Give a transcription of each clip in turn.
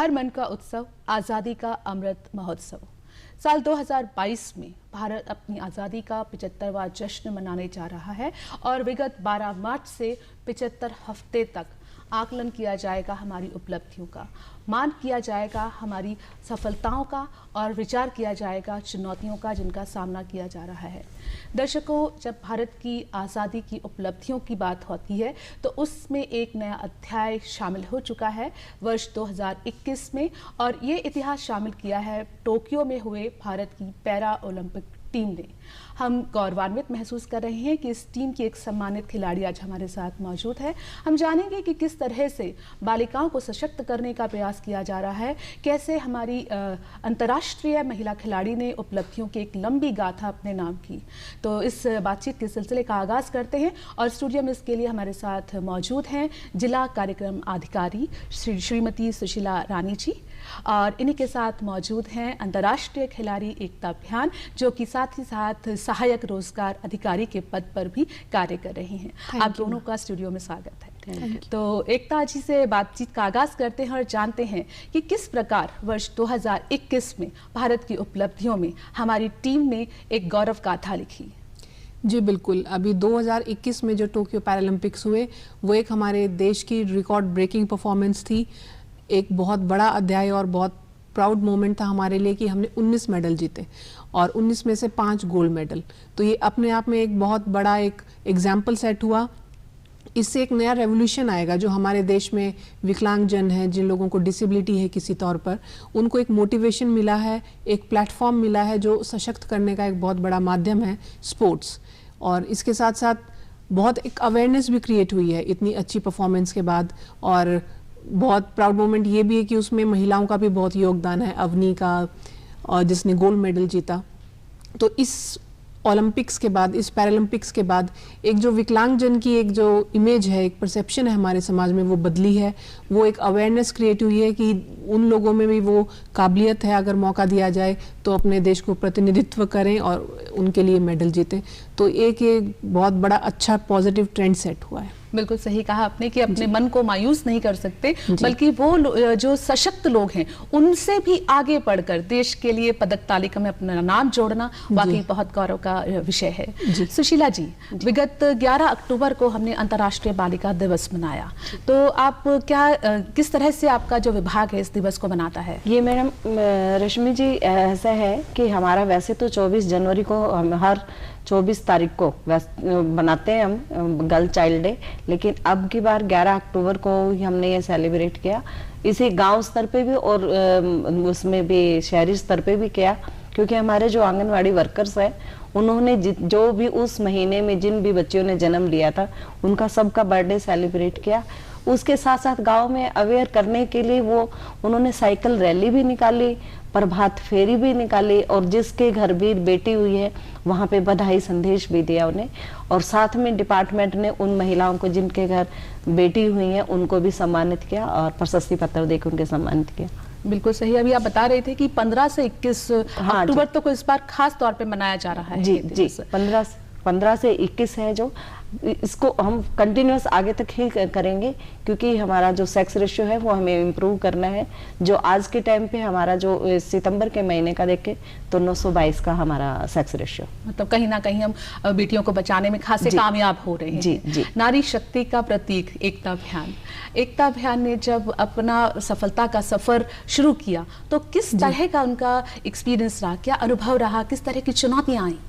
हर मन का उत्सव, आज़ादी का अमृत महोत्सव। साल 2022 में भारत अपनी आज़ादी का 75वां जश्न मनाने जा रहा है और विगत 12 मार्च से 75 हफ्ते तक आकलन किया जाएगा हमारी उपलब्धियों का, मान किया जाएगा हमारी सफलताओं का और विचार किया जाएगा चुनौतियों का जिनका सामना किया जा रहा है। दर्शकों, जब भारत की आज़ादी की उपलब्धियों की बात होती है तो उसमें एक नया अध्याय शामिल हो चुका है वर्ष 2021 में, और ये इतिहास शामिल किया है टोक्यो में हुए भारत की पैरा ओलंपिक टीम ने। हम गौरवान्वित महसूस कर रहे हैं कि इस टीम की एक सम्मानित खिलाड़ी आज हमारे साथ मौजूद है। हम जानेंगे कि किस तरह से बालिकाओं को सशक्त करने का प्रयास किया जा रहा है, कैसे हमारी अंतर्राष्ट्रीय महिला खिलाड़ी ने उपलब्धियों की एक लंबी गाथा अपने नाम की। तो इस बातचीत के सिलसिले का आगाज़ करते हैं और स्टूडियो में इसके लिए हमारे साथ मौजूद हैं जिला कार्यक्रम अधिकारी श्रीमती सुशीला रानी जी, और इन्हीं के साथ मौजूद हैं अंतर्राष्ट्रीय खिलाड़ी एकता भ्यान, जो कि साथ ही साथ सहायक रोजगार अधिकारी के पद पर भी कार्य कर रही हैं। आप दोनों का स्टूडियो में स्वागत है। तो एकता जी से बातचीत का आगाज करते हैं और जानते हैं कि किस प्रकार वर्ष 2021 में भारत की उपलब्धियों में हमारी टीम ने एक गौरव गाथा लिखी। जी बिल्कुल, अभी 2021 में जो टोक्यो पैरालंपिक्स हुए वो एक हमारे देश की रिकॉर्ड ब्रेकिंग परफॉर्मेंस थी। एक बहुत बड़ा अध्याय और बहुत प्राउड मोमेंट था हमारे लिए कि हमने 19 मेडल जीते और 19 में से 5 गोल्ड मेडल। तो ये अपने आप में एक बहुत बड़ा एक एग्जाम्पल सेट हुआ। इससे एक नया रेवोल्यूशन आएगा। जो हमारे देश में विकलांगजन हैं, जिन लोगों को डिसेबिलिटी है किसी तौर पर, उनको एक मोटिवेशन मिला है, एक प्लेटफॉर्म मिला है जो सशक्त करने का एक बहुत बड़ा माध्यम है स्पोर्ट्स। और इसके साथ साथ बहुत एक अवेयरनेस भी क्रिएट हुई है इतनी अच्छी परफॉर्मेंस के बाद। और बहुत प्राउड मोमेंट ये भी है कि उसमें महिलाओं का भी बहुत योगदान है, अवनी का, और जिसने गोल्ड मेडल जीता। तो इस ओलंपिक्स के बाद, इस पैरालंपिक्स के बाद एक जो विकलांगजन की एक जो इमेज है, एक परसेप्शन है हमारे समाज में, वो बदली है। वो एक अवेयरनेस क्रिएट हुई है कि उन लोगों में भी वो काबिलियत है, अगर मौका दिया जाए तो अपने देश को प्रतिनिधित्व करें और उनके लिए मेडल जीतें। तो एक बहुत बड़ा अच्छा पॉजिटिव ट्रेंड सेट हुआ है। बिल्कुल सही कहा आपने कि अपने मन को मायूस नहीं कर सकते, बल्कि वो जो सशक्त लोग हैं उनसे भी आगे बढ़कर देश के लिए पदक तालिका में अपना नाम जोड़ना वाकई बहुत गौरव का विषय है। सुशीला जी, विगत 11 अक्टूबर को हमने अंतर्राष्ट्रीय बालिका दिवस मनाया, तो आप किस तरह से आपका जो विभाग है इस दिवस को मनाता है? ये मैडम रश्मि जी, ऐसा है कि हमारा वैसे तो 24 जनवरी को हम हर 24 तारीख को बनाते हैं हम गर्ल चाइल्ड डे, लेकिन अब की बार 11 अक्टूबर को हमने ये सेलिब्रेट किया। इसे गांव स्तर पे भी और उसमें भी शहरी स्तर पे भी किया, क्योंकि हमारे जो आंगनवाड़ी वर्कर्स हैं उन्होंने जो भी उस महीने में जिन भी बच्चियों ने जन्म लिया था उनका सबका बर्थडे सेलिब्रेट किया। उसके साथ साथ गांव में अवेयर करने के लिए उन्होंने साइकिल रैली भी निकाली, प्रभात फेरी भी निकाली, और जिसके घर भी बेटी हुई है वहां पे बधाई संदेश भी दिया उन्हें। और साथ में डिपार्टमेंट ने उन महिलाओं को जिनके घर बेटी हुई है उनको भी सम्मानित किया और प्रशस्ति पत्र देकर उनके सम्मानित किया। बिल्कुल सही। अभी आप बता रहे थे कि 15 से 21 अक्टूबर तक इस बार खास तौर पे मनाया जा रहा है। जी 15 से 21 है, जो इसको हम कंटिन्यूस आगे तक ही करेंगे, क्योंकि हमारा जो सेक्स रेशियो है वो हमें इम्प्रूव करना है। जो आज के टाइम पे हमारा जो सितंबर के महीने का देखें तो 922 का हमारा सेक्स रेशियो, मतलब कहीं ना कहीं हम बेटियों को बचाने में खासे कामयाब हो रहे हैं। जी। नारी शक्ति का प्रतीक एकता भ्यान ने जब अपना सफलता का सफर शुरू किया तो किस तरह का उनका एक्सपीरियंस रहा, क्या अनुभव रहा, किस तरह की चुनौतियां आई?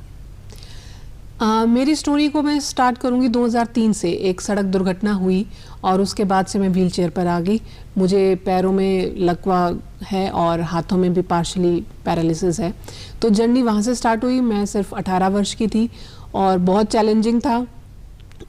मेरी स्टोरी को मैं स्टार्ट करूंगी 2003 से। एक सड़क दुर्घटना हुई और उसके बाद से मैं व्हील चेयर पर आ गई। मुझे पैरों में लकवा है और हाथों में भी पार्शली पैरालिसिस है। तो जर्नी वहाँ से स्टार्ट हुई। मैं सिर्फ 18 वर्ष की थी और बहुत चैलेंजिंग था।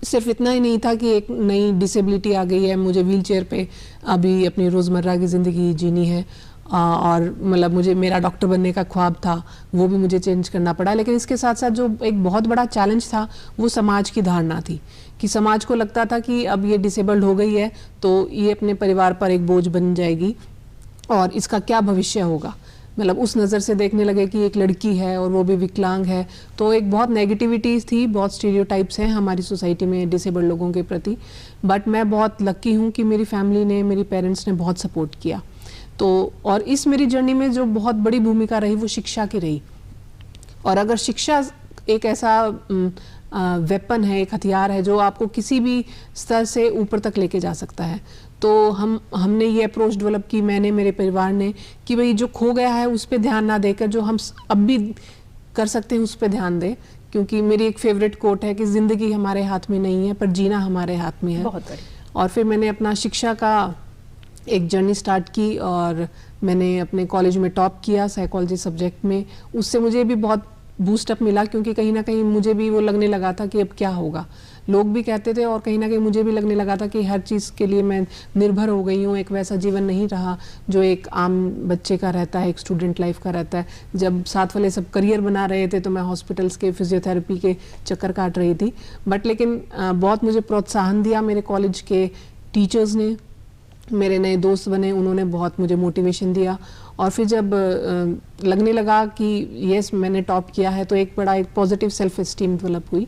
सिर्फ इतना ही नहीं था कि एक नई डिसेबिलिटी आ गई है, मुझे व्हील चेयर पे अभी अपनी रोज़मर्रा की ज़िंदगी जीनी है, और मतलब मेरा डॉक्टर बनने का ख्वाब था वो भी मुझे चेंज करना पड़ा। लेकिन इसके साथ साथ जो एक बहुत बड़ा चैलेंज था वो समाज की धारणा थी कि समाज को लगता था कि अब ये डिसेबल्ड हो गई है तो ये अपने परिवार पर एक बोझ बन जाएगी और इसका क्या भविष्य होगा। मतलब उस नज़र से देखने लगे कि एक लड़की है और वो भी विकलांग है, तो एक बहुत नेगेटिविटीज़ थी, बहुत स्टीरियोटाइप्स हैं हमारी सोसाइटी में डिसेबल्ड लोगों के प्रति। बट मैं बहुत लकी हूँ कि मेरी फैमिली ने, मेरी पेरेंट्स ने बहुत सपोर्ट किया। तो और इस मेरी जर्नी में जो बहुत बड़ी भूमिका रही वो शिक्षा की रही। और अगर शिक्षा एक ऐसा वेपन है, एक हथियार है जो आपको किसी भी स्तर से ऊपर तक लेके जा सकता है, तो हमने ये अप्रोच डेवलप की, मैंने, मेरे परिवार ने, कि भाई जो खो गया है उस पर ध्यान ना देकर जो हम अब भी कर सकते हैं उस पर ध्यान दें। क्योंकि मेरी एक फेवरेट कोट है कि ज़िंदगी हमारे हाथ में नहीं है पर जीना हमारे हाथ में है। बहुत बढ़िया। और फिर मैंने अपना शिक्षा का एक जर्नी स्टार्ट की और मैंने अपने कॉलेज में टॉप किया साइकोलॉजी सब्जेक्ट में। उससे मुझे भी बहुत बूस्टअप मिला, क्योंकि कहीं ना कहीं मुझे भी वो लगने लगा था कि अब क्या होगा। लोग भी कहते थे और कहीं ना कहीं मुझे भी लगने लगा था कि हर चीज़ के लिए मैं निर्भर हो गई हूँ। एक वैसा जीवन नहीं रहा जो एक आम बच्चे का रहता है, एक स्टूडेंट लाइफ का रहता है। जब साथ वाले सब करियर बना रहे थे तो मैं हॉस्पिटल्स के फिजियोथेरेपी के चक्कर काट रही थी। बट लेकिन बहुत मुझे प्रोत्साहन दिया मेरे कॉलेज के टीचर्स ने, मेरे नए दोस्त बने, उन्होंने बहुत मुझे मोटिवेशन दिया। और फिर जब लगने लगा कि यस मैंने टॉप किया है तो एक बड़ा एक पॉजिटिव सेल्फ एस्टीम डेवलप हुई।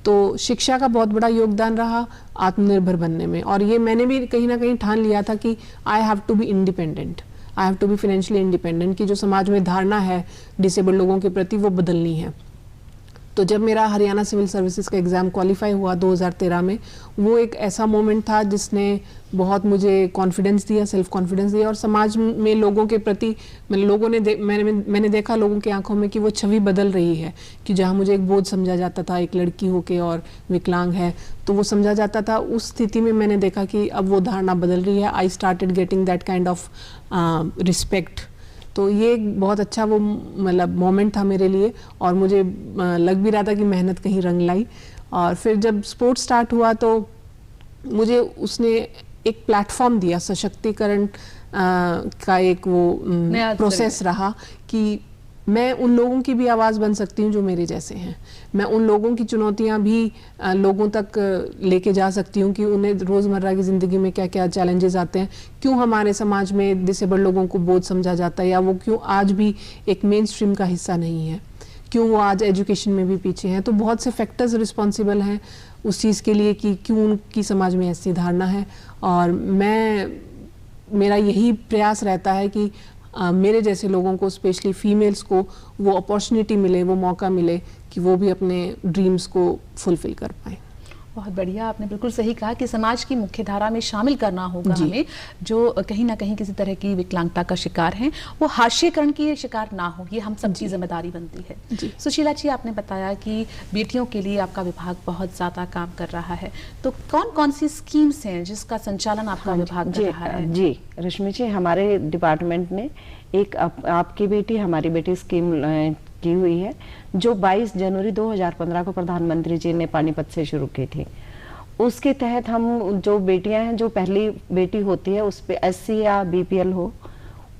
तो शिक्षा का बहुत बड़ा योगदान रहा आत्मनिर्भर बनने में। और ये मैंने भी कहीं ना कहीं ठान लिया था कि I have to be independent, I have to be financially independent, की जो समाज में धारणा है डिसेबल्ड लोगों के प्रति वो बदलनी है। तो जब मेरा हरियाणा सिविल सर्विसेज का एग्ज़ाम क्वालिफाई हुआ 2013 में, वो एक ऐसा मोमेंट था जिसने बहुत मुझे कॉन्फिडेंस दिया, सेल्फ कॉन्फिडेंस दिया। और समाज में लोगों के प्रति लोगों ने मैंने देखा लोगों की आंखों में कि वो छवि बदल रही है, कि जहाँ मुझे एक बोझ समझा जाता था, एक लड़की होके और विकलांग है तो वो समझा जाता था, उस स्थिति में मैंने देखा कि अब वो धारणा बदल रही है। I started getting that kind of respect. तो ये एक बहुत अच्छा वो मतलब मोमेंट था मेरे लिए और मुझे लग भी रहा था कि मेहनत कहीं रंग लाई। और फिर जब स्पोर्ट्स स्टार्ट हुआ तो मुझे उसने एक प्लेटफॉर्म दिया, सशक्तिकरण का एक वो प्रोसेस रहा कि मैं उन लोगों की भी आवाज़ बन सकती हूँ जो मेरे जैसे हैं। मैं उन लोगों की चुनौतियाँ भी लोगों तक लेके जा सकती हूँ कि उन्हें रोज़मर्रा की ज़िंदगी में क्या क्या चैलेंजेस आते हैं, क्यों हमारे समाज में डिसेबल्ड लोगों को बोझ समझा जाता है, या वो क्यों आज भी एक मेन स्ट्रीम का हिस्सा नहीं है, क्यों वो आज एजुकेशन में भी पीछे हैं। तो बहुत से फैक्टर्स रिस्पॉन्सिबल हैं उस चीज़ के लिए कि क्यों उनकी समाज में ऐसी धारणा है। और मेरा यही प्रयास रहता है कि मेरे जैसे लोगों को, स्पेशली फीमेल्स को, वो अपॉर्चुनिटी मिले, वो मौका मिले कि वो भी अपने ड्रीम्स को फुलफिल कर पाएँ। बहुत बढ़िया, आपने बिल्कुल सही कहा कि समाज की मुख्य धारा में शामिल करना होगा हमें, जो कहीं ना कहीं किसी तरह की विकलांगता का शिकार हैं, वो हास्यकरण की शिकार ना हो, ये हम सब की जिम्मेदारी बनती है। सुशीला जी, आपने बताया कि बेटियों के लिए आपका विभाग बहुत ज़्यादा काम कर रहा है, तो कौन कौन सी स्कीम्स हैं जिसका संचालन आपका विभाग कर रहा है? जी रश्मि जी, हमारे डिपार्टमेंट ने एक आपकी बेटी हमारी बेटी स्कीम की हुई है, जो 22 जनवरी 2015 को प्रधानमंत्री जी ने पानीपत से शुरू की थी। उसके तहत हम जो बेटियां हैं, जो पहली बेटी होती है उस पे SC या BPL हो,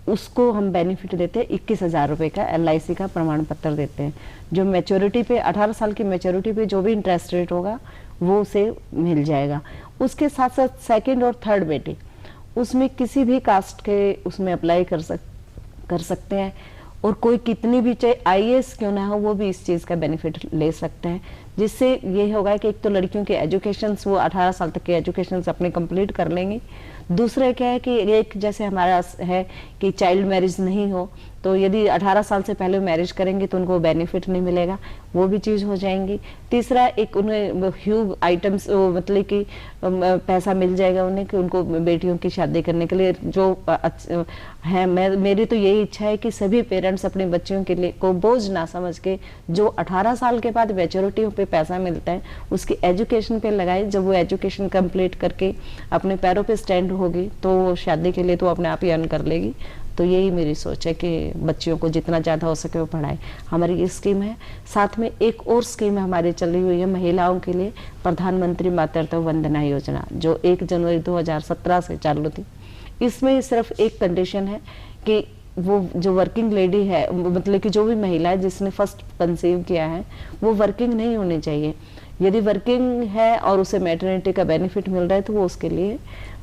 उसको हम बेनिफिट देते हैं 21,000 रुपये का LIC का प्रमाण पत्र देते हैं, जो मैच्योरिटी पे 18 साल की मैच्योरिटी पे जो भी इंटरेस्ट रेट होगा वो उसे मिल जाएगा। उसके साथ साथ सेकेंड और थर्ड बेटी, उसमें किसी भी कास्ट के उसमें अप्लाई कर सकते हैं, और कोई कितनी भी चाहे IAS क्यों ना हो वो भी इस चीज़ का बेनिफिट ले सकते हैं। जिससे ये होगा कि एक तो लड़कियों के एजुकेशंस, वो 18 साल तक के एजुकेशंस अपने कंप्लीट कर लेंगी। दूसरा क्या है कि एक जैसे हमारा है कि चाइल्ड मैरिज नहीं हो, तो यदि 18 साल से पहले मैरिज करेंगे तो उनको बेनिफिट नहीं मिलेगा, वो भी चीज़ हो जाएंगी। तीसरा, एक उन्हें ह्यूज आइटम्स मतलब कि पैसा मिल जाएगा उन्हें कि उनको बेटियों की शादी करने के लिए जो है। मेरी तो यही इच्छा है कि सभी पेरेंट्स अपने बच्चों के लिए को बोझ ना समझ के, जो 18 साल के बाद मैच्योरिटी पे पैसा मिलता है उसकी एजुकेशन पे लगाए। जब वो एजुकेशन कंप्लीट करके अपने पैरों पे स्टैंड होगी तो शादी के लिए तो अपने आप ही अर्न कर लेगी। तो यही मेरी सोच है कि बच्चियों को जितना ज़्यादा हो सके वो पढ़ाए। हमारी ये स्कीम है। साथ में एक और स्कीम हमारी चली हुई है महिलाओं के लिए, प्रधानमंत्री मातृत्व वंदना योजना, जो 1 जनवरी 2017 से चालू थी। इसमें सिर्फ एक कंडीशन है कि वो जो वर्किंग लेडी है, मतलब कि जो भी महिला है जिसने फर्स्ट कंसीव किया है, वो वर्किंग नहीं होनी चाहिए। यदि वर्किंग है और उसे मैटरनिटी का बेनिफिट मिल रहा है तो वो उसके लिए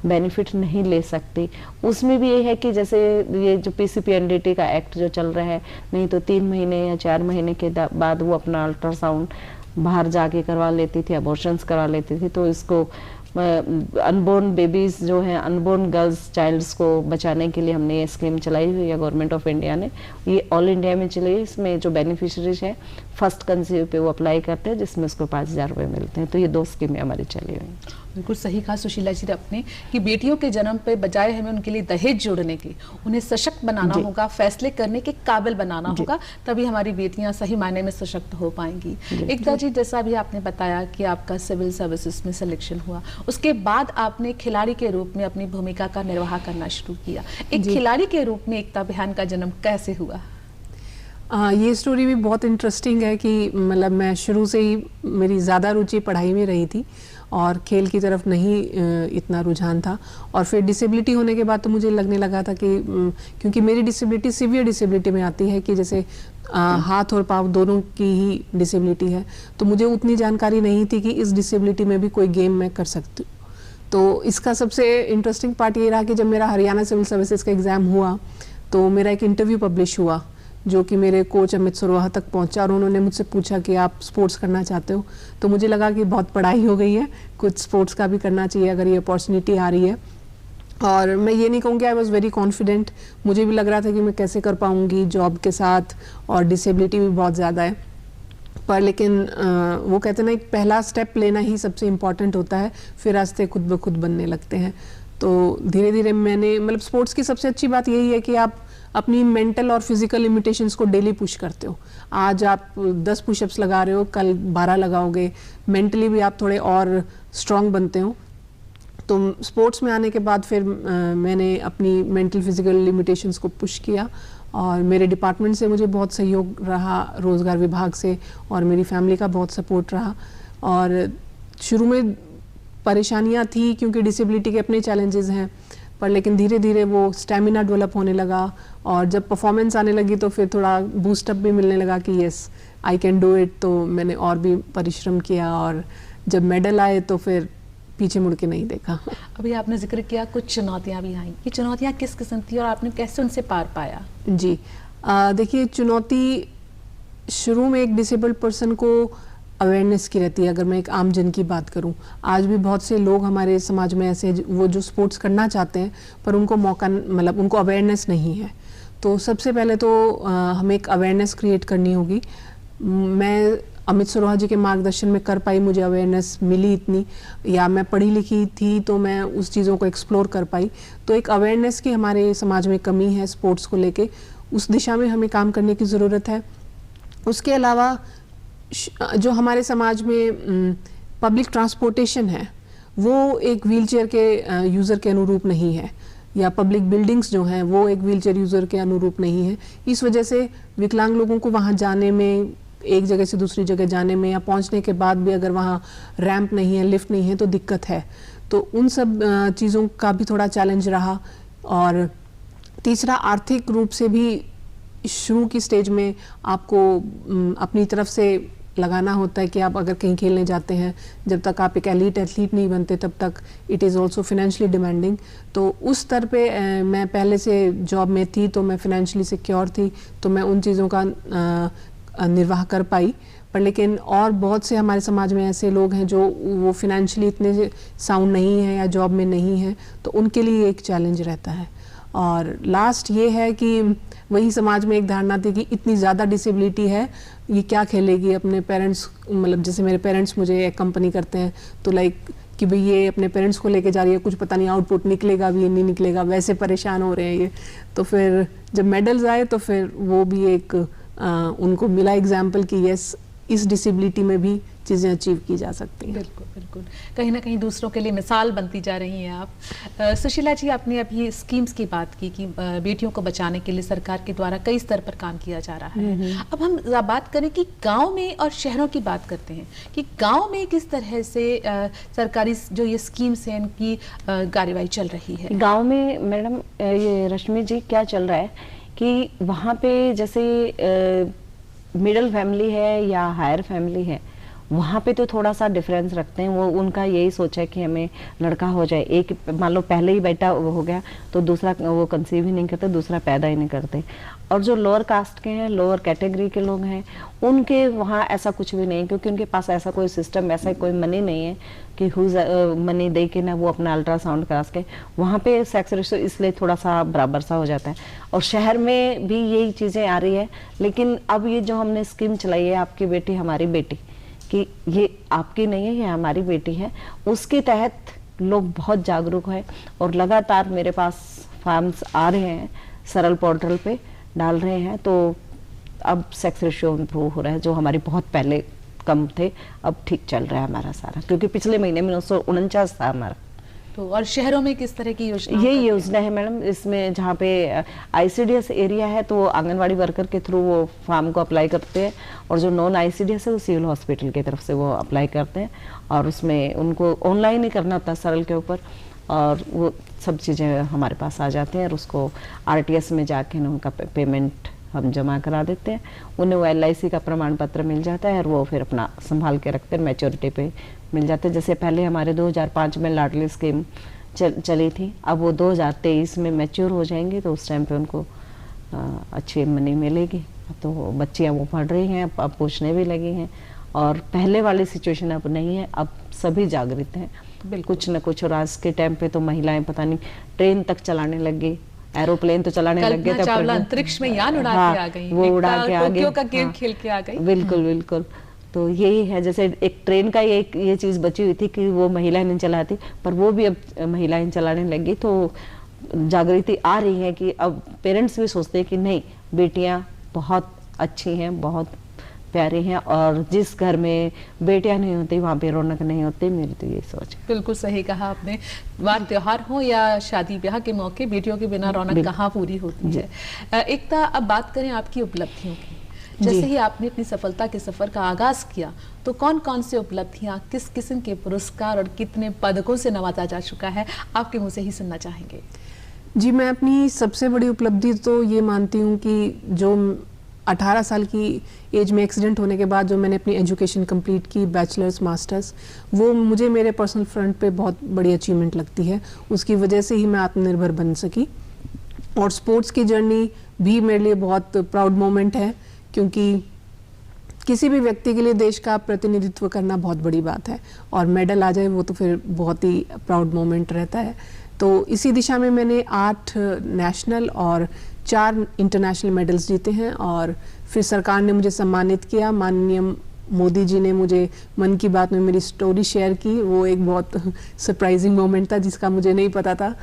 बेनिफिट नहीं ले सकती। उसमें भी ये है कि जैसे ये जो PCPNDT का एक्ट जो चल रहा है, नहीं तो 3 महीने या 4 महीने के बाद वो अपना अल्ट्रासाउंड बाहर जाके करवा लेती थी, अबॉर्शंस करवा लेती थी, तो इसको अनबोर्न बेबीज जो हैं, अनबोर्न गर्ल्स चाइल्ड्स को बचाने के लिए हमने ये स्कीम चलाई हुई है गवर्नमेंट ऑफ इंडिया ने। ये ऑल इंडिया में चली है। इसमें जो बेनिफिशरीज हैं फर्स्ट कंसीव पे वो अप्लाई करते हैं, जिसमें उसको 5,000 रुपये मिलते हैं। तो ये 2 स्कीमें हमारी चली हुई हैं। बिल्कुल सही कहा सुशीला जी ने अपने कि बेटियों के जन्म पे बजाय हमें उनके लिए दहेज जोड़ने की, उन्हें सशक्त बनाना होगा, फैसले करने के काबिल बनाना होगा, तभी हमारी बेटियां सही मायने में सशक्त हो पाएंगी। एकता जी, जैसा भी आपने बताया कि आपका सिविल सर्विसेज में सिलेक्शन हुआ, उसके बाद आपने खिलाड़ी के रूप में अपनी भूमिका का निर्वाह करना शुरू किया। एक खिलाड़ी के रूप में एकता बिहान का जन्म कैसे हुआ? ये स्टोरी भी बहुत इंटरेस्टिंग है कि मतलब मैं शुरू से ही मेरी ज़्यादा रुचि पढ़ाई में रही थी और खेल की तरफ नहीं इतना रुझान था। और फिर डिसेबिलिटी होने के बाद तो मुझे लगने लगा था कि क्योंकि मेरी डिसेबिलिटी सीवियर डिसेबिलिटी में आती है कि जैसे हाथ और पाँव दोनों की ही डिसेबिलिटी है, तो मुझे उतनी जानकारी नहीं थी कि इस डिसेबिलिटी में भी कोई गेम मैं कर सकती हूँ। तो इसका सबसे इंटरेस्टिंग पार्ट ये रहा कि जब मेरा हरियाणा सिविल सर्विसेज का एग्ज़ाम हुआ तो मेरा एक इंटरव्यू पब्लिश हुआ जो कि मेरे कोच अमित सरोहा तक पहुंचा और उन्होंने मुझसे पूछा कि आप स्पोर्ट्स करना चाहते हो। तो मुझे लगा कि बहुत पढ़ाई हो गई है, कुछ स्पोर्ट्स का भी करना चाहिए अगर ये अपॉर्चुनिटी आ रही है। और मैं ये नहीं कहूँगी आई वॉज वेरी कॉन्फिडेंट, मुझे भी लग रहा था कि मैं कैसे कर पाऊँगी जॉब के साथ, और डिसेबिलिटी भी बहुत ज़्यादा है। पर लेकिन वो कहते हैं ना, एक पहला स्टेप लेना ही सबसे इम्पॉर्टेंट होता है, फिर रास्ते खुद ब खुद बनने लगते हैं। तो धीरे धीरे मैंने मतलब स्पोर्ट्स की सबसे अच्छी बात यही है कि आप अपनी मेंटल और फिजिकल लिमिटेशंस को डेली पुश करते हो। आज आप 10 पुशअप्स लगा रहे हो, कल 12 लगाओगे, मेंटली भी आप थोड़े और स्ट्रांग बनते हो। तो स्पोर्ट्स में आने के बाद फिर मैंने अपनी मेंटल फिजिकल लिमिटेशंस को पुश किया और मेरे डिपार्टमेंट से मुझे बहुत सहयोग रहा, रोज़गार विभाग से, और मेरी फैमिली का बहुत सपोर्ट रहा। और शुरू में परेशानियां थी क्योंकि डिसेबिलिटी के अपने चैलेंजेस हैं, पर लेकिन धीरे धीरे वो स्टेमिना डेवलप होने लगा और जब परफॉर्मेंस आने लगी तो फिर थोड़ा बूस्टअप भी मिलने लगा कि yes I can do it. तो मैंने और भी परिश्रम किया और जब मेडल आए तो फिर पीछे मुड़ के नहीं देखा। अभी आपने जिक्र किया कुछ चुनौतियां भी आई, ये चुनौतियां किस किस्म थी और आपने कैसे उनसे पार पाया? जी देखिए, चुनौती शुरू में एक डिसेबल्ड पर्सन को अवेयरनेस की रहती है। अगर मैं एक आम जन की बात करूं, आज भी बहुत से लोग हमारे समाज में ऐसे वो जो स्पोर्ट्स करना चाहते हैं पर उनको मौका मतलब उनको अवेयरनेस नहीं है। तो सबसे पहले तो हमें एक अवेयरनेस क्रिएट करनी होगी। मैं अमित सरोहा जी के मार्गदर्शन में कर पाई, मुझे अवेयरनेस मिली इतनी, या मैं पढ़ी लिखी थी तो मैं उस चीज़ों को एक्सप्लोर कर पाई। तो एक अवेयरनेस की हमारे समाज में कमी है स्पोर्ट्स को लेके, उस दिशा में हमें काम करने की ज़रूरत है। उसके अलावा जो हमारे समाज में पब्लिक ट्रांसपोर्टेशन है वो एक व्हीलचेयर के यूज़र के अनुरूप नहीं है, या पब्लिक बिल्डिंग्स जो हैं वो एक व्हीलचेयर यूज़र के अनुरूप नहीं है। इस वजह से विकलांग लोगों को वहाँ जाने में, एक जगह से दूसरी जगह जाने में, या पहुँचने के बाद भी अगर वहाँ रैंप नहीं है, लिफ्ट नहीं है तो दिक्कत है। तो उन सब चीज़ों का भी थोड़ा चैलेंज रहा। और तीसरा, आर्थिक रूप से भी शुरू की स्टेज में आपको अपनी तरफ से लगाना होता है कि आप अगर कहीं खेलने जाते हैं, जब तक आप एक एलीट एथलीट नहीं बनते तब तक it is also financially demanding. तो उस स्तर पे मैं पहले से जॉब में थी तो मैं फिनेंशियली सिक्योर थी, तो मैं उन चीज़ों का निर्वाह कर पाई। पर लेकिन और बहुत से हमारे समाज में ऐसे लोग हैं जो वो फिनेंशियली इतने साउंड नहीं है या जॉब में नहीं है, तो उनके लिए एक चैलेंज रहता है। और लास्ट ये है कि वही समाज में एक धारणा थी कि इतनी ज़्यादा डिसेबिलिटी है, ये क्या खेलेगी। अपने पेरेंट्स, मतलब जैसे मेरे पेरेंट्स मुझे एक कंपनी करते हैं तो लाइक कि भाई ये अपने पेरेंट्स को लेके जा रही है, कुछ पता नहीं आउटपुट निकलेगा भी नहीं निकलेगा, वैसे परेशान हो रहे हैं ये। तो फिर जब मेडल्स आए तो फिर वो भी एक उनको मिला एग्जाम्पल कि यस, इस डिसेबिलिटी में भी चीज़ें अचीव की जा सकती हैं। बिल्कुल बिल्कुल, कहीं ना कहीं दूसरों के लिए मिसाल बनती जा रही हैं आप। सुशीला जी, आपने अभी स्कीम्स की बात की कि बेटियों को बचाने के लिए सरकार के द्वारा कई स्तर पर काम किया जा रहा है। अब हम बात करें कि गांव में और शहरों की बात करते हैं कि गांव में किस तरह से सरकारी जो ये स्कीम्स हैं इनकी कार्यवाही चल रही है। गाँव में मैडम ये रश्मि जी क्या चल रहा है कि वहाँ पे जैसे मिडिल फैमिली है या हायर फैमिली है, वहाँ पे तो थोड़ा सा डिफरेंस रखते हैं, वो उनका यही सोच है कि हमें लड़का हो जाए, एक मान लो पहले ही बेटा हो गया तो दूसरा वो कंसीव ही नहीं करते, दूसरा पैदा ही नहीं करते। और जो लोअर कास्ट के हैं, लोअर कैटेगरी के लोग हैं, उनके वहाँ ऐसा कुछ भी नहीं, क्योंकि उनके पास ऐसा कोई सिस्टम, ऐसा कोई मनी नहीं है कि हुज मनी दे के ना वो अपना अल्ट्रासाउंड करा सके। वहाँ पे सेक्स रेशो इसलिए थोड़ा सा बराबर सा हो जाता है। और शहर में भी यही चीज़ें आ रही है, लेकिन अब ये जो हमने स्कीम चलाई है, आपकी बेटी हमारी बेटी, कि ये आपकी नहीं है, ये हमारी बेटी है, उसके तहत लोग बहुत जागरूक हैं और लगातार मेरे पास फॉर्म्स आ रहे हैं, सरल पोर्टल पे डाल रहे हैं, तो अब सेक्स रेशियो इम्प्रूव हो रहा है, जो हमारी बहुत पहले कम थे, अब ठीक चल रहा है हमारा सारा, क्योंकि पिछले महीने में 949 था हमारा। तो और शहरों में किस तरह की योजना? ये योजना है मैडम, इसमें जहाँ पे ICDS एरिया है तो वो आंगनवाड़ी वर्कर के थ्रू वो फॉर्म को अप्लाई करते हैं, और जो नॉन ICDS है वो सिविल हॉस्पिटल की तरफ से वो अप्लाई करते हैं, और उसमें उनको ऑनलाइन ही करना होता है सरल के ऊपर, और वो सब चीज़ें हमारे पास आ जाते हैं, और उसको RTS में जाके उनका पेमेंट हम जमा करा देते हैं, उन्हें वो LIC का प्रमाण पत्र मिल जाता है, और वो फिर अपना संभाल के रखते हैं, मैच्योरिटी पे मिल जाते हैं। जैसे पहले हमारे 2005 में लाडली स्कीम चली थी, अब वो 2023 में मैच्योर हो जाएंगे, तो उस टाइम पे उनको अच्छी मनी मिलेगी। तो बच्चियाँ वो पढ़ रही हैं, अब पूछने भी लगी हैं, और पहले वाली सिचुएशन अब नहीं है, अब सभी जागृत हैं कुछ न कुछ। और आज के टाइम पे तो महिलाएं पता नहीं ट्रेन तक चलाने लग गई, एरोप्लेन तो चलाने लग गए थे, चावला अंतरिक्ष में यान उड़ा के आ गई, वो उड़ा के आ गई, टोक्यो का गेम खेल के आ गई। बिल्कुल बिल्कुल। तो यही है, जैसे एक ट्रेन का ये चीज बची हुई थी कि वो महिलाएं नहीं चलाती, पर वो भी अब महिलाएं चलाने लगी, तो जागृति आ रही है कि अब पेरेंट्स भी सोचते हैं कि नहीं, बेटियां बहुत अच्छी हैं, बहुत प्यारी हैं, और जिस घर में बेटियां नहीं होती वहाँ पे रौनक नहीं होती। मेरी तो ये सोच है। बिल्कुल सही कहा आपने, वार त्योहार हो या शादी ब्याह के मौके, बेटियों के बिना रौनक कहाँ पूरी होती है। एकता, अब बात करें आपकी उपलब्धियों की। जैसे ही आपने अपनी सफलता के सफर का आगाज किया, तो कौन कौन से उपलब्धियां, किस किस्म के पुरस्कार और कितने पदकों से नवाजा जा चुका है, आपके मुंह से ही सुनना चाहेंगे। जी, मैं अपनी सबसे बड़ी उपलब्धि तो ये मानती हूँ कि जो 18 साल की एज में एक्सीडेंट होने के बाद जो मैंने अपनी एजुकेशन कंप्लीट की, बैचलर्स मास्टर्स, वो मुझे मेरे पर्सनल फ्रंट पे बहुत बड़ी अचीवमेंट लगती है। उसकी वजह से ही मैं आत्मनिर्भर बन सकी। और स्पोर्ट्स की जर्नी भी मेरे लिए बहुत प्राउड मोमेंट है, क्योंकि किसी भी व्यक्ति के लिए देश का प्रतिनिधित्व करना बहुत बड़ी बात है, और मेडल आ जाए वो तो फिर बहुत ही प्राउड मोमेंट रहता है। तो इसी दिशा में मैंने 8 नेशनल और 4 इंटरनेशनल मेडल्स जीते हैं, और फिर सरकार ने मुझे सम्मानित किया। माननीय मोदी जी ने मुझे मन की बात में मेरी स्टोरी शेयर की, वो एक बहुत सरप्राइजिंग मोमेंट था जिसका मुझे नहीं पता था।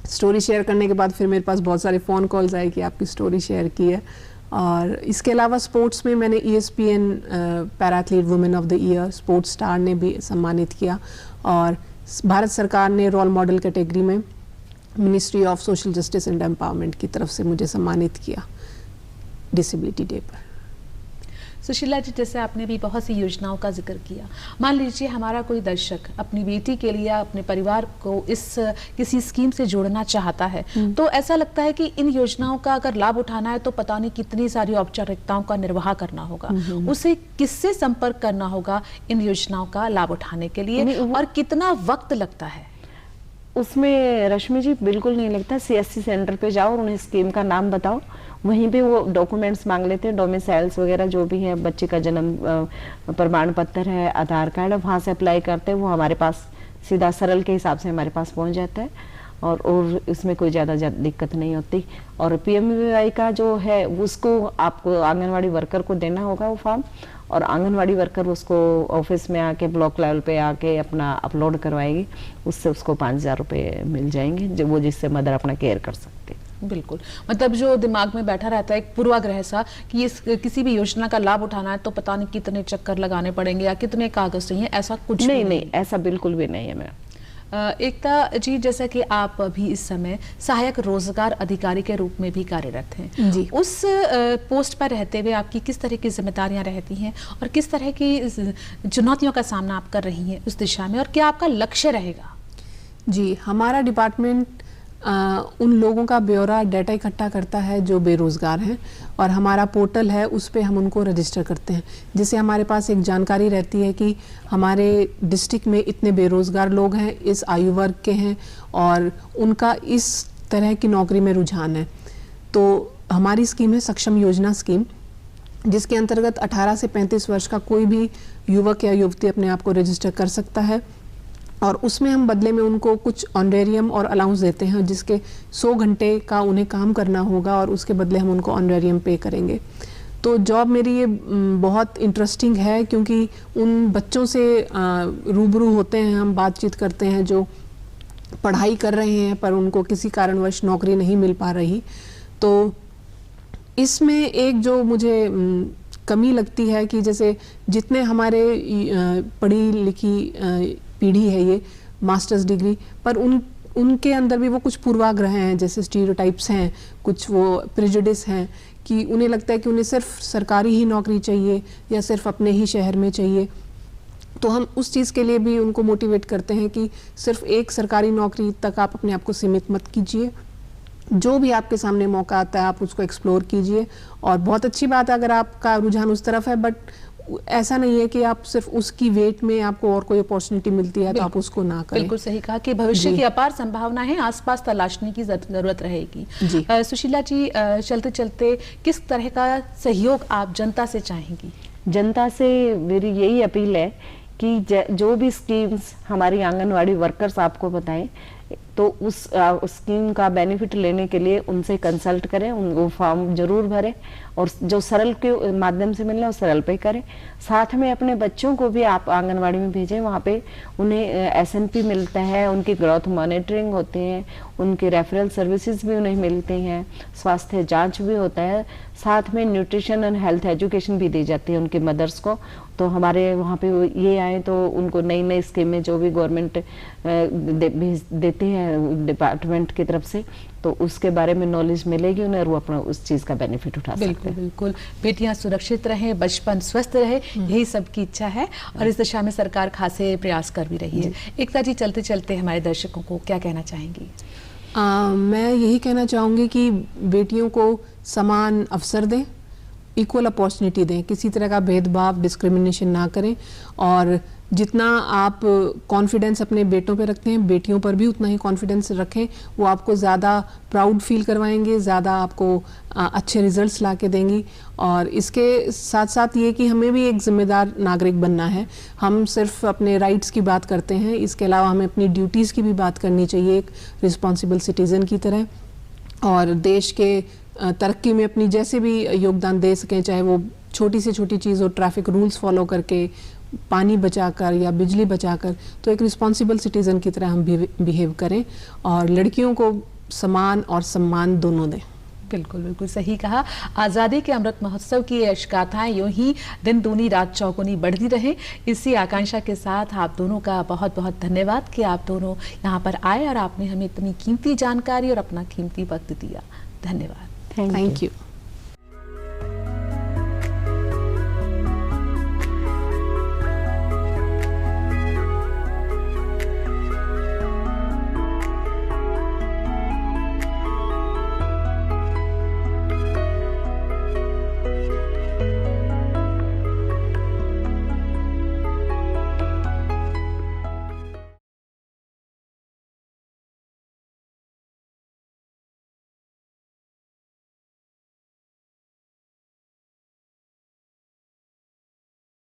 स्टोरी शेयर करने के बाद फिर मेरे पास बहुत सारे फ़ोन कॉल्स आए कि आपकी स्टोरी शेयर की है। और इसके अलावा स्पोर्ट्स में मैंने ESPN para athlete women of the year, sports star ने भी सम्मानित किया, और भारत सरकार ने रोल मॉडल कैटेगरी में ministry of social justice and empowerment की तरफ से मुझे सम्मानित किया डिसेबिलिटी डे पर। सुशीला जी, जैसे आपने भी बहुत सी योजनाओं का जिक्र किया, मान लीजिए हमारा कोई दर्शक अपनी बेटी के लिए, अपने परिवार को इस किसी स्कीम से जोड़ना चाहता है, तो ऐसा लगता है कि इन योजनाओं का अगर लाभ उठाना है तो पता नहीं कितनी सारी औपचारिकताओं का निर्वाह करना होगा, उसे किससे संपर्क करना होगा इन योजनाओं का लाभ उठाने के लिए, और कितना वक्त लगता है? उसमें रश्मि जी बिल्कुल नहीं लगता। CSC सेंटर पे जाओ और उन्हें स्कीम का नाम बताओ, वहीं पे वो डॉक्यूमेंट्स मांग लेते हैं, डोमिसाइल्स वगैरह जो भी है, बच्चे का जन्म प्रमाण पत्र है, आधार कार्ड है, वहाँ से अप्लाई करते हैं, वो हमारे पास सीधा सरल के हिसाब से हमारे पास पहुँच जाता है, और इसमें कोई ज़्यादा दिक्कत नहीं होती। और PMVY का जो है उसको आपको आंगनवाड़ी वर्कर को देना होगा वो फॉर्म, और आंगनवाड़ी वर्कर उसको ऑफिस में आके, ब्लॉक लेवल पे आके अपना अपलोड करवाएगी, उससे उसको 5000 रुपये मिल जाएंगे, जो वो जिससे मदर अपना केयर कर सकती है। बिल्कुल, मतलब जो दिमाग में बैठा रहता है एक पूर्वाग्रह सा कि इस किसी भी योजना का लाभ उठाना है तो पता नहीं कितने चक्कर लगाने पड़ेंगे या कितने कागज चाहिए, ऐसा कुछ नहीं, ऐसा बिल्कुल भी नहीं है मैम। एकता जी, जैसा कि आप अभी इस समय सहायक रोजगार अधिकारी के रूप में भी कार्यरत हैं जी, उस पोस्ट पर रहते हुए आपकी किस तरह की जिम्मेदारियां रहती हैं और किस तरह की चुनौतियों का सामना आप कर रही हैं उस दिशा में, और क्या आपका लक्ष्य रहेगा? जी, हमारा डिपार्टमेंट उन लोगों का ब्यौरा डाटा इकट्ठा करता है जो बेरोज़गार हैं, और हमारा पोर्टल है उस पे हम उनको रजिस्टर करते हैं, जिससे हमारे पास एक जानकारी रहती है कि हमारे डिस्ट्रिक्ट में इतने बेरोज़गार लोग हैं, इस आयु वर्ग के हैं और उनका इस तरह की नौकरी में रुझान है। तो हमारी स्कीम है सक्षम योजना स्कीम, जिसके अंतर्गत 18 से 35 वर्ष का कोई भी युवक या युवती अपने आप को रजिस्टर कर सकता है, और उसमें हम बदले में उनको कुछ ऑनरेरियम और अलाउंस देते हैं, जिसके 100 घंटे का उन्हें काम करना होगा और उसके बदले हम उनको ऑनरेरियम पे करेंगे। तो जॉब मेरी ये बहुत इंटरेस्टिंग है, क्योंकि उन बच्चों से रूबरू होते हैं, हम बातचीत करते हैं जो पढ़ाई कर रहे हैं पर उनको किसी कारणवश नौकरी नहीं मिल पा रही। तो इसमें एक जो मुझे कमी लगती है कि जैसे जितने हमारे पढ़ी लिखी पीढ़ी है ये मास्टर्स डिग्री, पर उनके अंदर भी वो कुछ पूर्वाग्रह हैं, जैसे स्टीरियोटाइप्स हैं, कुछ वो प्रेजुडिस हैं कि उन्हें लगता है कि उन्हें सिर्फ सरकारी ही नौकरी चाहिए या सिर्फ अपने ही शहर में चाहिए। तो हम उस चीज़ के लिए भी उनको मोटिवेट करते हैं कि सिर्फ एक सरकारी नौकरी तक आप अपने आप को सीमित मत कीजिए, जो भी आपके सामने मौका आता है आप उसको एक्सप्लोर कीजिए। और बहुत अच्छी बात है अगर आपका रुझान उस तरफ है, बट ऐसा नहीं है कि आप सिर्फ उसकी वेट में आपको और कोई अपॉर्चुनिटी मिलती है तो आप उसको ना करें। बिल्कुल सही कहा कि भविष्य की अपार संभावना है, आसपास तलाशने की जरूरत रहेगी। सुशीला जी, चलते चलते किस तरह का सहयोग आप जनता से चाहेंगी? जनता से मेरी यही अपील है कि जो भी स्कीम्स हमारी आंगनवाड़ी वर्कर्स आपको बताएं, तो उस स्कीम का बेनिफिट लेने के लिए उनसे कंसल्ट करें, वो फॉर्म जरूर भरें और जो सरल के माध्यम से मिलना है उस सरल पे करें। साथ में अपने बच्चों को भी आप आंगनवाड़ी में भेजें, वहाँ पे उन्हें SNP मिलता है, उनकी ग्रोथ मॉनिटरिंग होते हैं, उनके रेफरल सर्विसेज भी उन्हें मिलते हैं, स्वास्थ्य जांच भी होता है, साथ में न्यूट्रिशन एंड हेल्थ एजुकेशन भी दी जाती है उनके मदर्स को। तो हमारे वहाँ पे ये आए तो उनको नई नई स्कीमें जो भी गवर्नमेंट देती है डिपार्टमेंट की तरफ से, तो उसके बारे में नॉलेज मिलेगी उन्हें और वो अपना उस चीज का बेनिफिट उठा सकते हैं। बिल्कुल, बेटियां सुरक्षित रहें, बचपन स्वस्थ रहे, यही सबकी इच्छा है और इस दिशा में सरकार खासे प्रयास कर भी रही है। एकता जी, चलते चलते हमारे दर्शकों को क्या कहना चाहेंगी? मैं यही कहना चाहूँगी कि बेटियों को समान अवसर दें, इक्वल अपॉर्चुनिटी दें, किसी तरह का भेदभाव डिस्क्रिमिनेशन ना करें, और जितना आप कॉन्फिडेंस अपने बेटों पे रखते हैं बेटियों पर भी उतना ही कॉन्फिडेंस रखें। वो आपको ज़्यादा प्राउड फील करवाएंगे, ज़्यादा आपको अच्छे रिजल्ट्स ला के देंगी। और इसके साथ साथ ये कि हमें भी एक जिम्मेदार नागरिक बनना है। हम सिर्फ अपने राइट्स की बात करते हैं, इसके अलावा हमें अपनी ड्यूटीज़ की भी बात करनी चाहिए एक रिस्पॉन्सिबल सिटीज़न की तरह, और देश के तरक्की में अपनी जैसे भी योगदान दे सकें, चाहे वो छोटी से छोटी चीज़ हो, ट्रैफिक रूल्स फॉलो करके, पानी बचाकर या बिजली बचाकर, तो एक रिस्पॉन्सिबल सिटीज़न की तरह हम बिहेव करें और लड़कियों को समान और सम्मान दोनों दें। बिल्कुल बिल्कुल सही कहा। आज़ादी के अमृत महोत्सव की यश गाथाएं यूं ही दिन दूनी रात चौगुनी बढ़ती रहे, इसी आकांक्षा के साथ आप दोनों का बहुत बहुत धन्यवाद कि आप दोनों यहाँ पर आए और आपने हमें इतनी कीमती जानकारी और अपना कीमती वक्त दिया। धन्यवाद। Thank you.